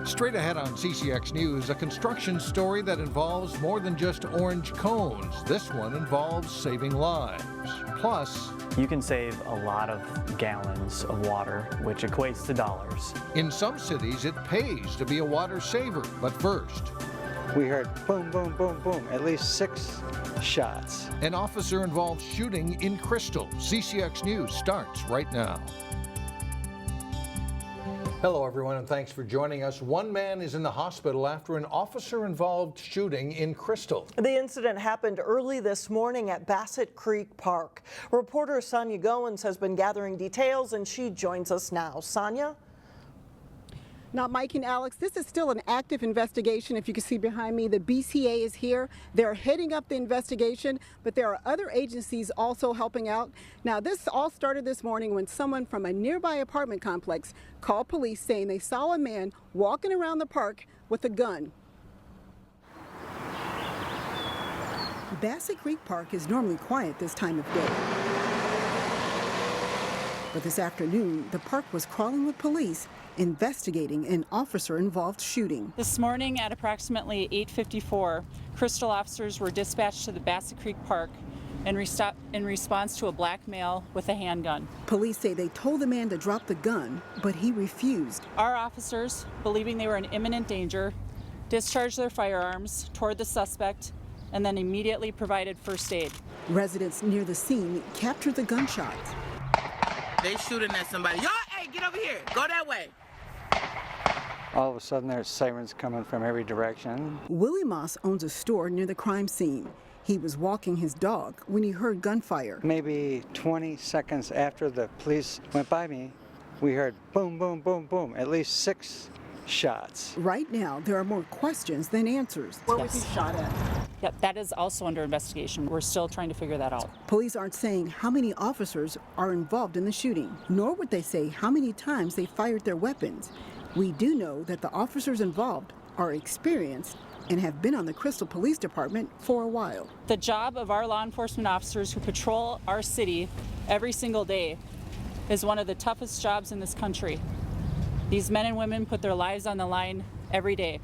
Straight ahead on CCX News, a construction story that involves more than just orange cones. This one involves saving lives. Plus, you can save a lot of gallons of water, which equates to dollars. In some cities, it pays to be a water saver. But first, we heard boom, boom, boom, boom, at least 6 shots. An officer-involved shooting in Crystal. CCX News starts right now. Hello, everyone, and thanks for joining us. One man is in the hospital after an officer-involved shooting in Crystal. The incident happened early this morning at Bassett Creek Park. Reporter Sonia Goins has been gathering details, and she joins us now. Sonia? Now, Mike and Alex, this is still an active investigation. If you can see behind me, the BCA is here. They're heading up the investigation, but there are other agencies also helping out. Now, this all started this morning when someone from a nearby apartment complex called police saying they saw a man walking around the park with a gun. Bassett Creek Park is normally quiet this time of day. But this afternoon, the park was crawling with police investigating an officer-involved shooting. This morning at approximately 8:54, Crystal officers were dispatched to the Bassett Creek Park in response to a black male with a handgun. Police say they told the man to drop the gun, but he refused. Our officers, believing they were in imminent danger, discharged their firearms toward the suspect and then immediately provided first aid. Residents near the scene captured the gunshots. They shooting at somebody. Y'all, hey, get over here. Go that way. All of a sudden, there's sirens coming from every direction. Willie Moss owns a store near the crime scene. He was walking his dog when he heard gunfire. Maybe 20 seconds after the police went by me, we heard boom, boom, boom, boom, at least 6 shots. Right now, there are more questions than answers. Where was he shot at? Yep, that is also under investigation. We're still trying to figure that out. Police aren't saying how many officers are involved in the shooting, nor would they say how many times they fired their weapons. We do know that the officers involved are experienced and have been on the Crystal Police Department for a while. The job of our law enforcement officers who patrol our city every single day is one of the toughest jobs in this country. These men and women put their lives on the line every day.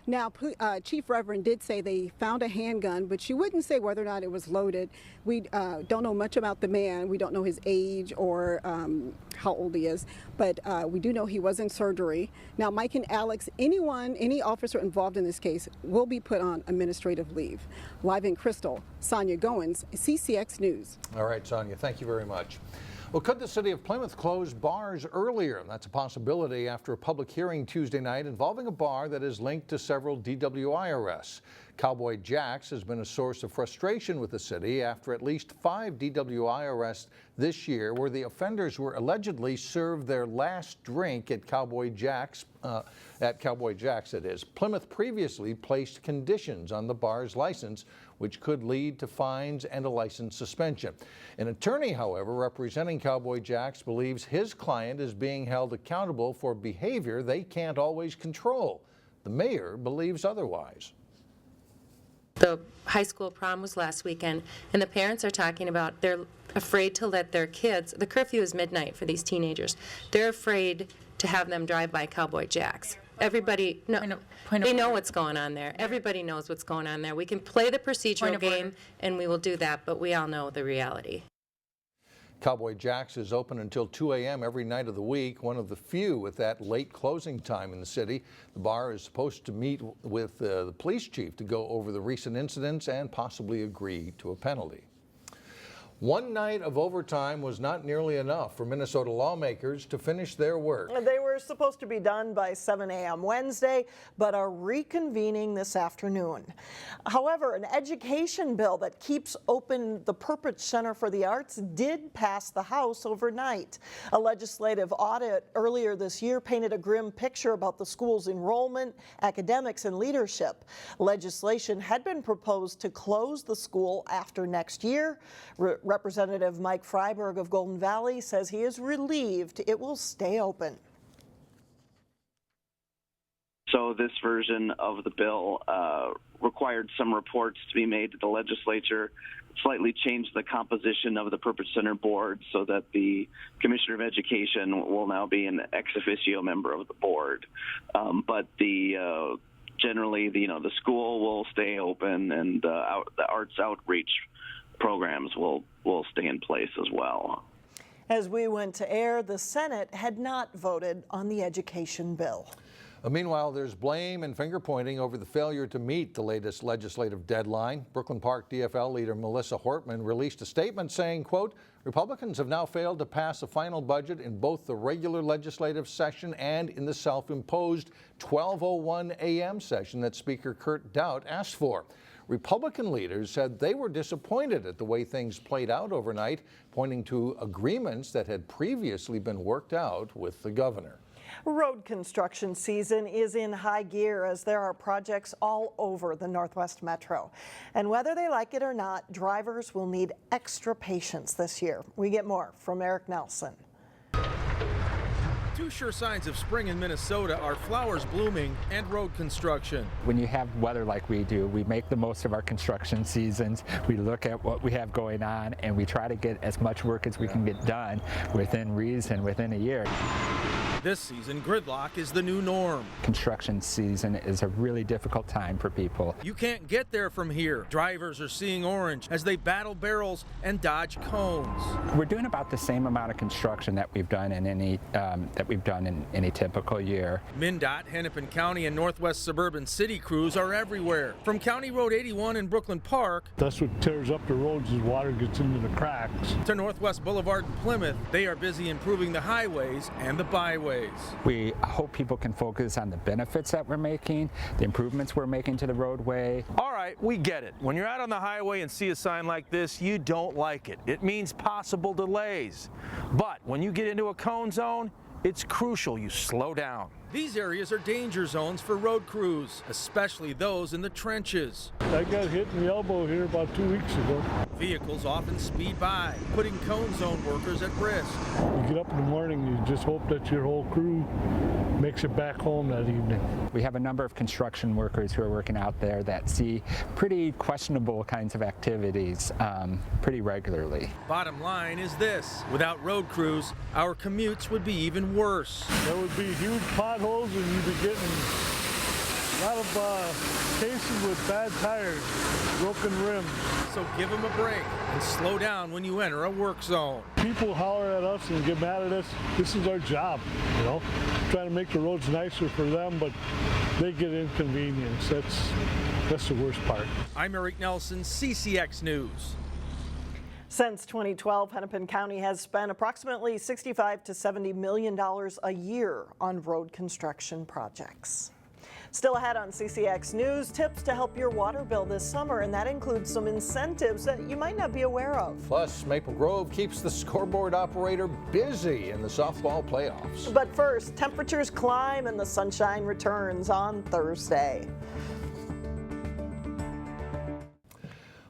Now, Chief Reverend did say they found a handgun, but she wouldn't say whether or not it was loaded. We don't know much about the man. We don't know his age or how old he is, but we do know he was in surgery. Now, Mike and Alex, any officer involved in this case will be put on administrative leave. Live in Crystal, Sonia Goins, CCX News. All right, Sonia, thank you very much. Well, could the city of Plymouth close bars earlier? That's a possibility after a public hearing Tuesday night involving a bar that is linked to several DWI arrests. Cowboy Jack's has been a source of frustration with the city after at least 5 DWI arrests this year where the offenders were allegedly served their last drink at Cowboy Jack's, it is. Plymouth previously placed conditions on the bar's license which could lead to fines and a license suspension. An attorney, however, representing Cowboy Jack's believes his client is being held accountable for behavior they can't always control. The mayor believes otherwise. The high school prom was last weekend, and the parents are talking about they're afraid to let their kids, the curfew is midnight for these teenagers, they're afraid to have them drive by Cowboy Jack's. Everybody, they know what's going on there. Everybody knows what's going on there. We can play the procedural game, and we will do that, but we all know the reality. Cowboy Jack's is open until 2 a.m. every night of the week, one of the few with that late closing time in the city. The bar is supposed to meet with the police chief to go over the recent incidents and possibly agree to a penalty. One night of overtime was not nearly enough for Minnesota lawmakers to finish their work. They were supposed to be done by 7 a.m. Wednesday, but are reconvening this afternoon. However, an education bill that keeps open the Perpich Center for the Arts did pass the House overnight. A legislative audit earlier this year painted a grim picture about the school's enrollment, academics, and leadership. Legislation had been proposed to close the school after next year. Representative Mike Freiberg of Golden Valley says he is relieved it will stay open. So this version of the bill required some reports to be made to the legislature slightly changed the composition of the Perpich Center board so that the Commissioner of Education will now be an ex officio member of the board. But generally, the school will stay open, and the arts outreach programs will stay in place as well. As we went to air, the Senate had not voted on the education bill. Meanwhile, there's blame and finger-pointing over the failure to meet the latest legislative deadline. Brooklyn Park DFL leader Melissa Hortman released a statement saying, quote, Republicans have now failed to pass a final budget in both the regular legislative session and in the self-imposed 12:01 a.m. session that Speaker Kurt Dowd asked for. Republican leaders said they were disappointed at the way things played out overnight, pointing to agreements that had previously been worked out with the governor. Road construction season is in high gear as there are projects all over the Northwest Metro. And whether they like it or not, drivers will need extra patience this year. We get more from Eric Nelson. Two sure signs of spring in Minnesota are flowers blooming and road construction. When you have weather like we do, we make the most of our construction seasons. We look at what we have going on and we try to get as much work as we can get done within reason, within a year. This season, gridlock is the new norm. Construction season is a really difficult time for people. You can't get there from here. Drivers are seeing orange as they battle barrels and dodge cones. We're doing about the same amount of construction that we've done in any typical year. MnDOT, Hennepin County, and Northwest Suburban City crews are everywhere. From County Road 81 in Brooklyn Park, that's what tears up the roads as water gets into the cracks, to Northwest Boulevard in Plymouth, they are busy improving the highways and the byways. We hope people can focus on the benefits that we're making, the improvements we're making to the roadway. All right, we get it. When you're out on the highway and see a sign like this, you don't like it. It means possible delays. But when you get into a cone zone, it's crucial you slow down. These areas are danger zones for road crews, especially those in the trenches. I got hit in the elbow here about 2 weeks ago. Vehicles often speed by, putting cone zone workers at risk. You get up in the morning, you just hope that your whole crew makes it back home that evening. We have a number of construction workers who are working out there that see pretty questionable kinds of activities pretty regularly. Bottom line is this: without road crews, our commutes would be even worse. There would be huge potholes and you'd be getting a lot of cases with bad tires, broken rims. So give them a break and slow down when you enter a work zone. People holler at us and get mad at us. This is our job, you know. Trying to make the roads nicer for them, but they get inconvenience. That's the worst part. I'm Eric Nelson, CCX News. Since 2012, Hennepin County has spent approximately $65 to $70 million a year on road construction projects. Still ahead on CCX News, tips to help your water bill this summer, and that includes some incentives that you might not be aware of. Plus, Maple Grove keeps the scoreboard operator busy in the softball playoffs. But first, temperatures climb and the sunshine returns on Thursday.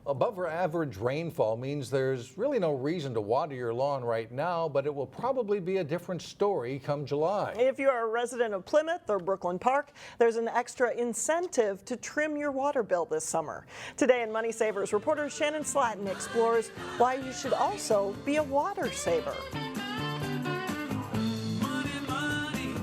Above average rainfall means there's really no reason to water your lawn right now, but it will probably be a different story come July. If you are a resident of Plymouth or Brooklyn Park, there's an extra incentive to trim your water bill this summer. Today in Money Savers, reporter Shannon Slatton explores why you should also be a water saver.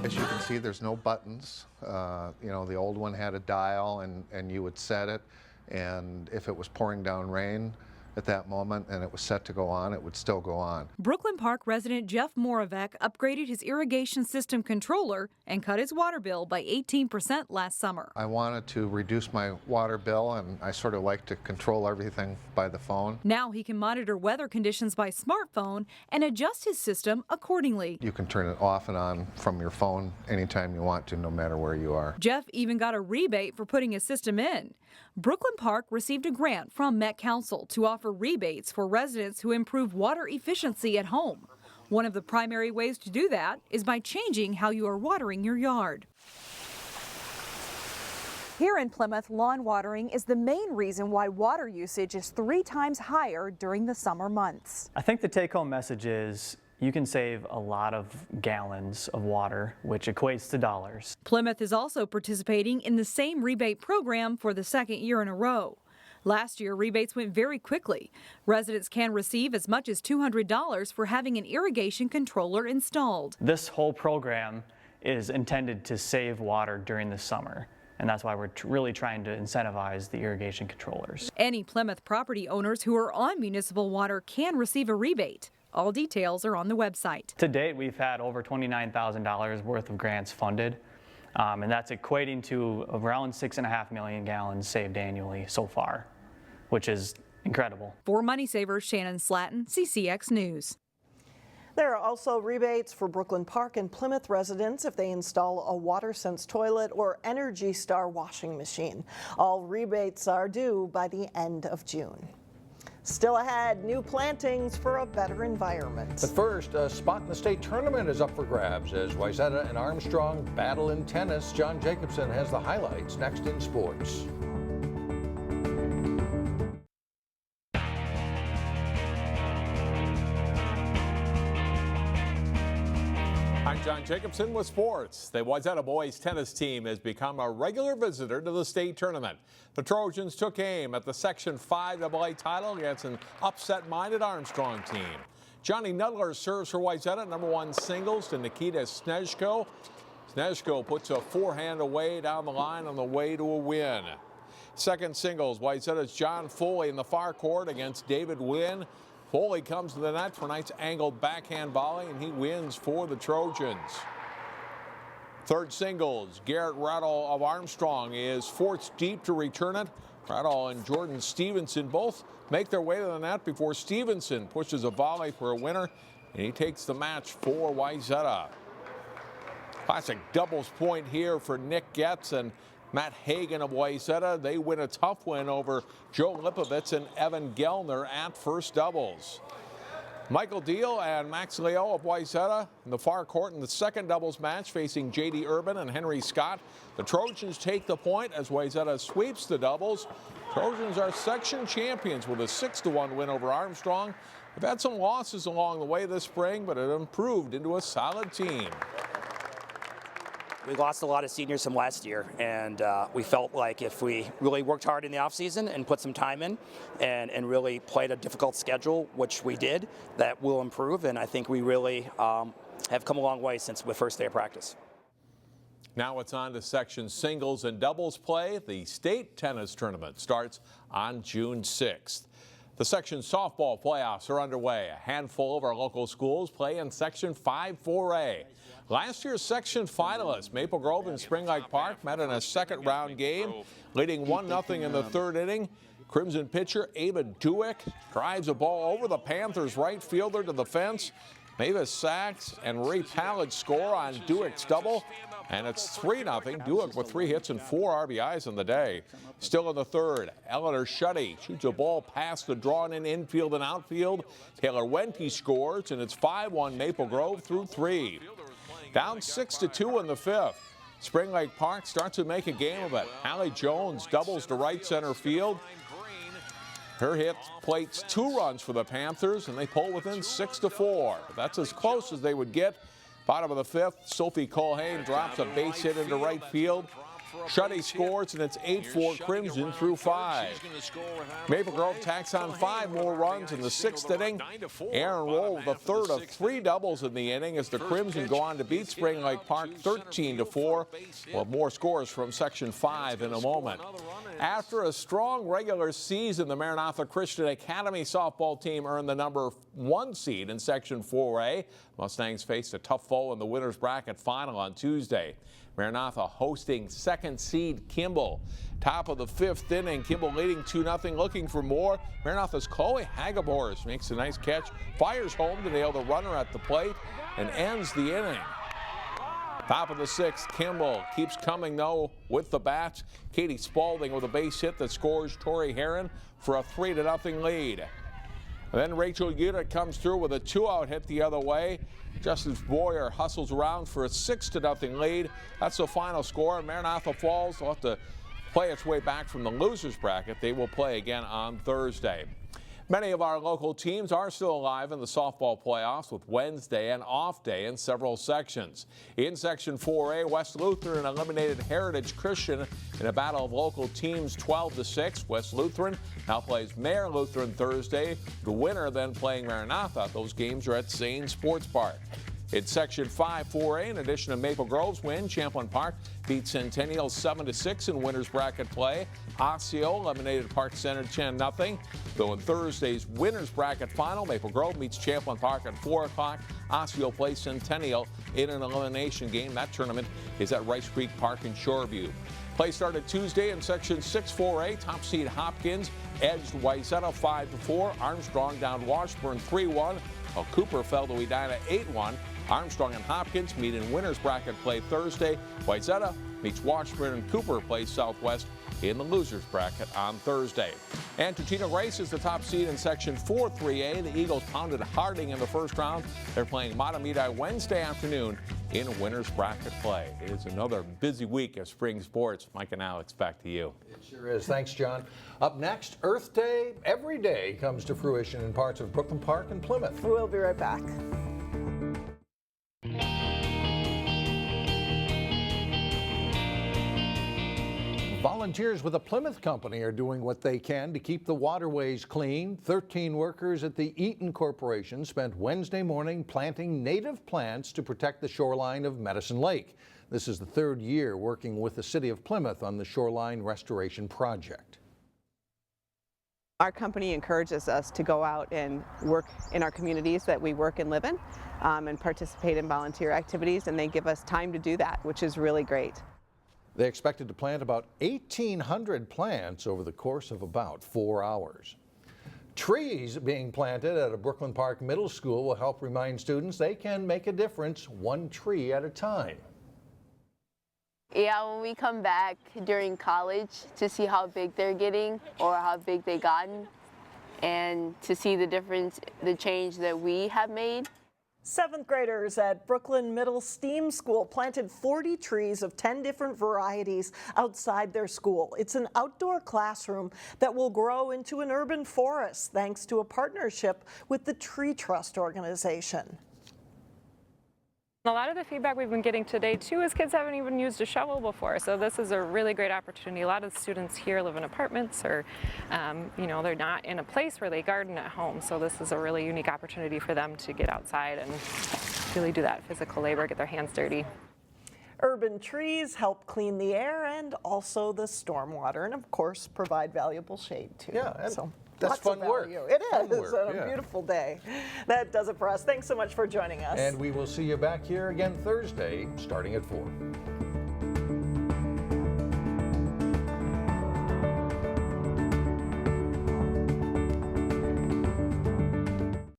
As you can see, there's no buttons. The old one had a dial and you would set it. And if it was pouring down rain at that moment and it was set to go on, it would still go on. Brooklyn Park resident Jeff Moravec upgraded his irrigation system controller and cut his water bill by 18% last summer. I wanted to reduce my water bill, and I sort of like to control everything by the phone. Now he can monitor weather conditions by smartphone and adjust his system accordingly. You can turn it off and on from your phone anytime you want to, no matter where you are. Jeff even got a rebate for putting his system in. Brooklyn Park received a grant from Met Council to offer rebates for residents who improve water efficiency at home. One of the primary ways to do that is by changing how you are watering your yard. Here in Plymouth, lawn watering is the main reason why water usage is 3 times higher during the summer months. I think the take-home message is you can save a lot of gallons of water, which equates to dollars. Plymouth is also participating in the same rebate program for the second year in a row. Last year, rebates went very quickly. Residents can receive as much as $200 for having an irrigation controller installed. This whole program is intended to save water during the summer, and that's why we're really trying to incentivize the irrigation controllers. Any Plymouth property owners who are on municipal water can receive a rebate. All details are on the website. To date, we've had over $29,000 worth of grants funded, and that's equating to around 6.5 million gallons saved annually so far, which is incredible. For Money Savers, Shannon Slatton, CCX News. There are also rebates for Brooklyn Park and Plymouth residents if they install a WaterSense toilet or Energy Star washing machine. All rebates are due by the end of June. Still ahead, new plantings for a better environment. But first, a spot in the state tournament is up for grabs as Wayzata and Armstrong battle in tennis. John Jacobson has the highlights next in sports. I'm John Jacobson with sports. The Wayzata boys tennis team has become a regular visitor to the state tournament. The Trojans took aim at the Section 5 AA title against an upset-minded Armstrong team. Johnny Nudler serves for Wayzata, #1 singles to Nikita Snezhko. Snezhko puts a forehand away down the line on the way to a win. Second singles, Wayzata's John Foley in the far court against David Wynn. Foley comes to the net for a nice angled backhand volley, and he wins for the Trojans. Third singles, Garrett Rattle of Armstrong is forced deep to return it. Rattle and Jordan Stevenson both make their way to the net before Stevenson pushes a volley for a winner, and he takes the match for Wayzata. Classic doubles point here for Nick Getz and Matt Hagan of Wayzata. They win a tough win over Joe Lipovitz and Evan Gellner at first doubles. Michael Deal and Max Leo of Wayzata in the far court in the second doubles match facing J.D. Urban and Henry Scott. The Trojans take the point as Wayzata sweeps the doubles. Trojans are section champions with a 6-1 win over Armstrong. They've had some losses along the way this spring, but it improved into a solid team. We lost a lot of seniors from last year, and we felt like if we really worked hard in the offseason and put some time in and really played a difficult schedule, which we did, that will improve. And I think we really have come a long way since the first day of practice. Now it's on to section singles and doubles play. The state tennis tournament starts on June 6th. The section softball playoffs are underway. A handful of our local schools play in Section 5 4A. Last year's section finalists, Maple Grove and Spring Lake Park, met in a second round game, leading 1-0 in the third inning. Crimson pitcher Ava Duick drives a ball over the Panthers' right fielder to the fence. Mavis Sachs and Ray Pallid score on Duick's double, and it's 3-0. Duick with 3 hits and 4 RBIs in the day. Still in the third, Eleanor Shuddy shoots a ball past the drawn-in infield and outfield. Taylor Wente scores, and it's 5-1 Maple Grove through 3. Down 6-2 in the fifth. Spring Lake Park starts to make a game of it. Allie Jones doubles to right center field. Her hit plates 2 runs for the Panthers, and they pull within 6-4. That's as close as they would get. Bottom of the fifth, Sophie Colhane drops a base hit into right field. Shuddy scores, and it's 8-4 Crimson through 5. Maple Grove tacks on 5 more runs in the 6th inning. Aaron rolled the third of 3 doubles in the inning as the Crimson go on to beat Spring Lake Park 13-4. We'll have more scores from Section 5 in a moment. After a strong regular season, the Maranatha Christian Academy softball team earned the #1 seed in Section 4A. Mustangs faced a tough foe in the winner's bracket final on Tuesday. Maranatha hosting 2nd seed Kimball. Top of the 5th inning, Kimball leading 2-0, looking for more. Maranatha's Chloe Hagabors makes a nice catch, fires home to nail the runner at the plate, and ends the inning. Top of the 6th, Kimball keeps coming, though, with the bats. Katie Spaulding with a base hit that scores Tori Heron for a 3-0 lead. And then Rachel Udit comes through with a 2-out hit the other way. Justice Boyer hustles around for a 6-0 lead. That's the final score. Maranatha falls. They'll have to play its way back from the losers bracket. They will play again on Thursday. Many of our local teams are still alive in the softball playoffs with Wednesday an off day in several sections. In Section 4A, West Lutheran eliminated Heritage Christian in a battle of local teams 12-6. West Lutheran now plays Mayor Lutheran Thursday. The winner then playing Maranatha. Those games are at Zane Sports Park. In Section 5-4A, in addition to Maple Grove's win, Champlin Park beat Centennial 7-6 in winners bracket play. Osseo eliminated Park Center 10-0. Though in Thursday's winners bracket final, Maple Grove meets Champlin Park at 4 o'clock. Osseo plays Centennial in an elimination game. That tournament is at Rice Creek Park in Shoreview. Play started Tuesday in Section 6-4A. Top seed Hopkins edged Wayzata 5-4. Armstrong downed Washburn 3-1. While Cooper fell to Edina 8-1. Armstrong and Hopkins meet in winners bracket play Thursday. Wayzata meets Washburn, and Cooper plays Southwest in the losers bracket on Thursday. And Totino Grace is the top seed in Section 4-3A. The Eagles pounded Harding in the first round. They're playing Matamidi Wednesday afternoon in winners bracket play. It is another busy week of spring sports. Mike and Alex, back to you. It sure is. Thanks, John. Up next, Earth Day every day comes to fruition in parts of Brooklyn Park and Plymouth. We'll be right back. Volunteers with a Plymouth company are doing what they can to keep the waterways clean. 13 workers at the Eaton Corporation spent Wednesday morning planting native plants to protect the shoreline of Medicine Lake. This is the third year working with the City of Plymouth on the shoreline restoration project. Our company encourages us to go out and work in our communities that we work and live in and participate in volunteer activities, and they give us time to do that, which is really great. They expected to plant about 1,800 plants over the course of about 4 hours. Trees being planted at a Brooklyn Park middle school will help remind students they can make a difference one tree at a time. Yeah, when we come back during college to see how big they're getting or how big they've gotten and to see the difference, the change that we have made. 7th graders at Brooklyn Middle STEAM School planted 40 trees of 10 different varieties outside their school. It's an outdoor classroom that will grow into an urban forest thanks to a partnership with the Tree Trust organization. A lot of the feedback we've been getting today too is kids haven't even used a shovel before, so this is a really great opportunity. A lot of the students here live in apartments or you know, they're not in a place where they garden at home, so this is a really unique opportunity for them to get outside and really do that physical labor, get their hands dirty. Urban trees help clean the air and also the stormwater, and of course provide valuable shade too. Yeah, and so that's lots of fun work. value. It Fun is work, on a yeah. beautiful day. That does it for us. Thanks so much for joining us. And we will see you back here again Thursday, starting at 4.